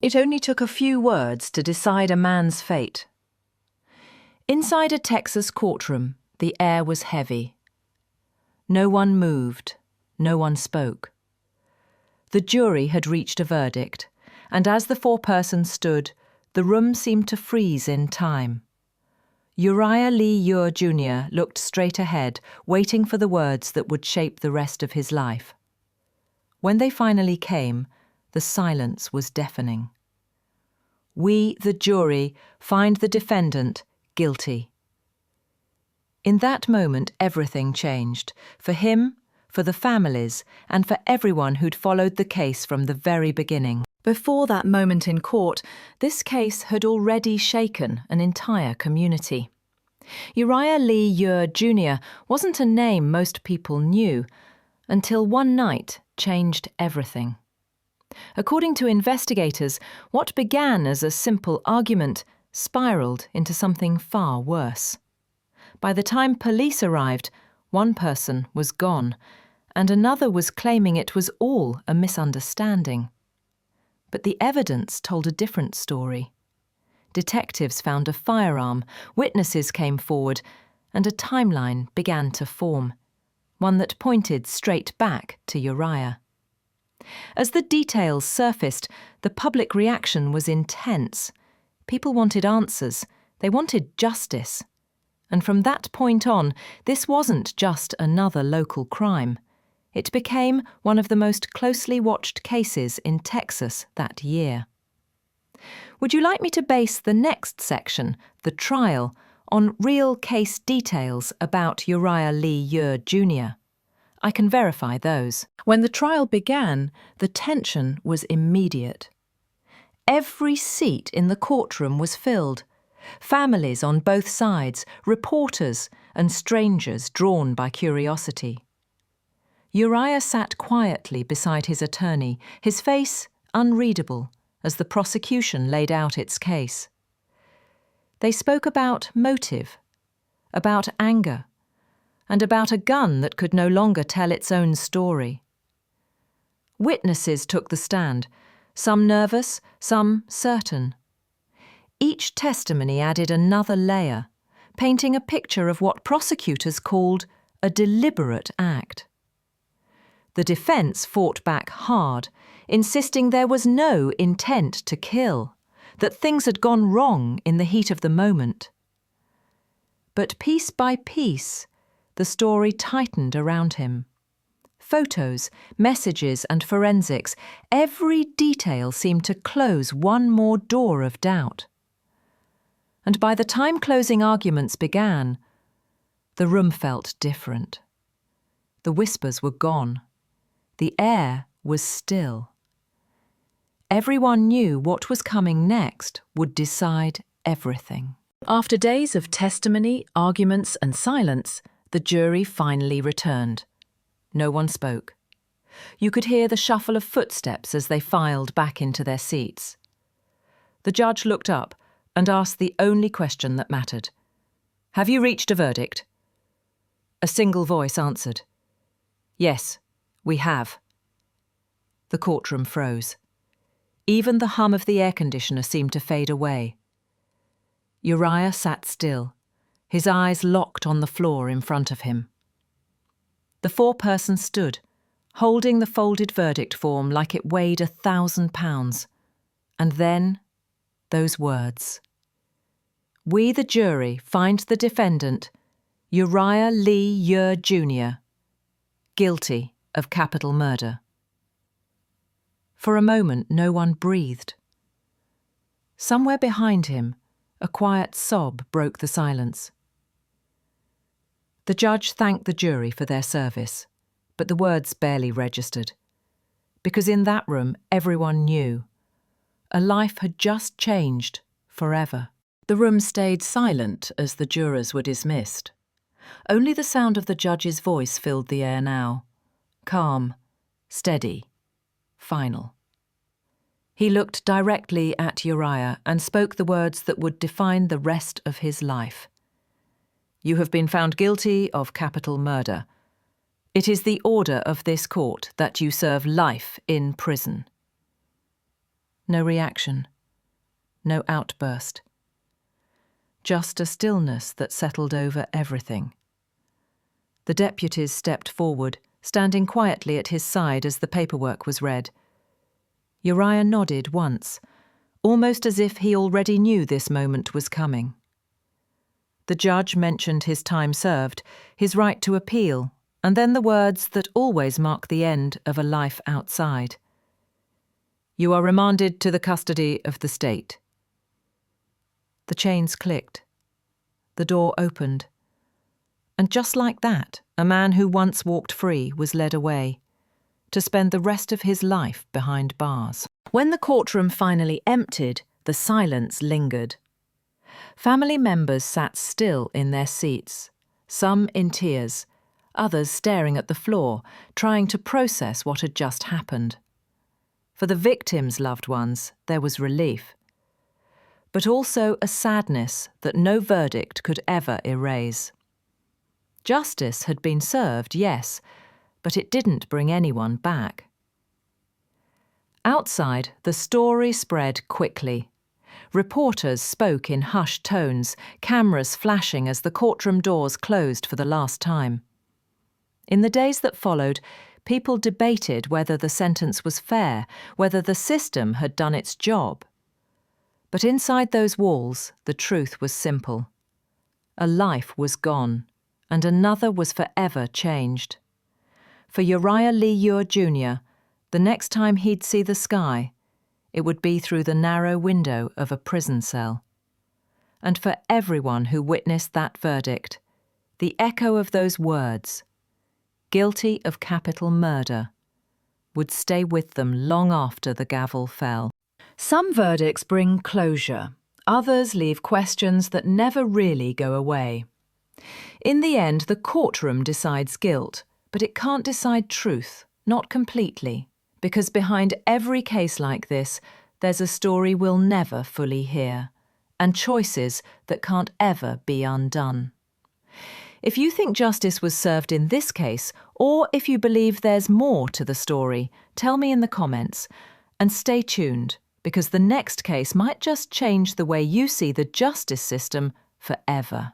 It only took a few words to decide a man's fate. Inside a Texas courtroom, the air was heavy. No one moved, no one spoke. The jury had reached a verdict, and as the foreperson stood, the room seemed to freeze in time. Uriah Lee Ure Jr. looked straight ahead, waiting for the words that would shape the rest of his life. When they finally came, the silence was deafening. We, the jury, find the defendant guilty. In that moment, everything changed, for him, for the families, and for everyone who'd followed the case from the very beginning. Before that moment in court, this case had already shaken an entire community. Uriah Lee Ure Jr. wasn't a name most people knew, until one night changed everything. According to investigators, what began as a simple argument spiraled into something far worse. By the time police arrived, one person was gone, and another was claiming it was all a misunderstanding. But the evidence told a different story. Detectives found a firearm, witnesses came forward, and a timeline began to form, one that pointed straight back to Uriah. As the details surfaced, the public reaction was intense. People wanted answers. They wanted justice. And from that point on, this wasn't just another local crime. It became one of the most closely watched cases in Texas that year. Would you like me to base the next section, the trial, on real case details about Uriah Lee Ure Jr.? I can verify those. When the trial began, the tension was immediate. Every seat in the courtroom was filled. Families on both sides, reporters and strangers drawn by curiosity. Uriah sat quietly beside his attorney, his face unreadable as the prosecution laid out its case. They spoke about motive, about anger, and about a gun that could no longer tell its own story. Witnesses took the stand, some nervous, some certain. Each testimony added another layer, painting a picture of what prosecutors called a deliberate act. The defense fought back hard, insisting there was no intent to kill, that things had gone wrong in the heat of the moment. But piece by piece, the story tightened around him. Photos, messages, and forensics, every detail seemed to close one more door of doubt. And by the time closing arguments began, the room felt different. The whispers were gone. The air was still. Everyone knew what was coming next would decide everything. After days of testimony, arguments, and silence, the jury finally returned. No one spoke. You could hear the shuffle of footsteps as they filed back into their seats. The judge looked up and asked the only question that mattered. "Have you reached a verdict?" A single voice answered. "Yes, we have." The courtroom froze. Even the hum of the air conditioner seemed to fade away. Uriah sat still, his eyes locked on the floor in front of him. The foreperson stood, holding the folded verdict form like it weighed 1,000 pounds. And then, those words. "We, the jury, find the defendant, Uriah Lee Ure Jr., guilty of capital murder." For a moment, no one breathed. Somewhere behind him, a quiet sob broke the silence. The judge thanked the jury for their service, but the words barely registered. Because in that room, everyone knew. A life had just changed forever. The room stayed silent as the jurors were dismissed. Only the sound of the judge's voice filled the air now. Calm, steady, final. He looked directly at Uriah and spoke the words that would define the rest of his life. "You have been found guilty of capital murder. It is the order of this court that you serve life in prison." No reaction. No outburst. Just a stillness that settled over everything. The deputies stepped forward, standing quietly at his side as the paperwork was read. Uriah nodded once, almost as if he already knew this moment was coming. The judge mentioned his time served, his right to appeal, and then the words that always mark the end of a life outside. You are remanded to the custody of the state. The chains clicked. The door opened. And just like that, a man who once walked free was led away, to spend the rest of his life behind bars. When the courtroom finally emptied, the silence lingered. Family members sat still in their seats, some in tears, others staring at the floor, trying to process what had just happened. For the victims' loved ones, there was relief, but also a sadness that no verdict could ever erase. Justice had been served, yes, but it didn't bring anyone back. Outside, the story spread quickly. Reporters spoke in hushed tones, cameras flashing as the courtroom doors closed for the last time. In the days that followed, people debated whether the sentence was fair, whether the system had done its job. But inside those walls, the truth was simple. A life was gone, and another was forever changed. For Uriah Lee Ure Jr., the next time he'd see the sky, it would be through the narrow window of a prison cell. And for everyone who witnessed that verdict, the echo of those words, guilty of capital murder, would stay with them long after the gavel fell. Some verdicts bring closure, others leave questions that never really go away. In the end, the courtroom decides guilt, but it can't decide truth, not completely, because behind every case like this, there's a story we'll never fully hear, and choices that can't ever be undone. If you think justice was served in this case, or if you believe there's more to the story, tell me in the comments. And stay tuned, because the next case might just change the way you see the justice system forever.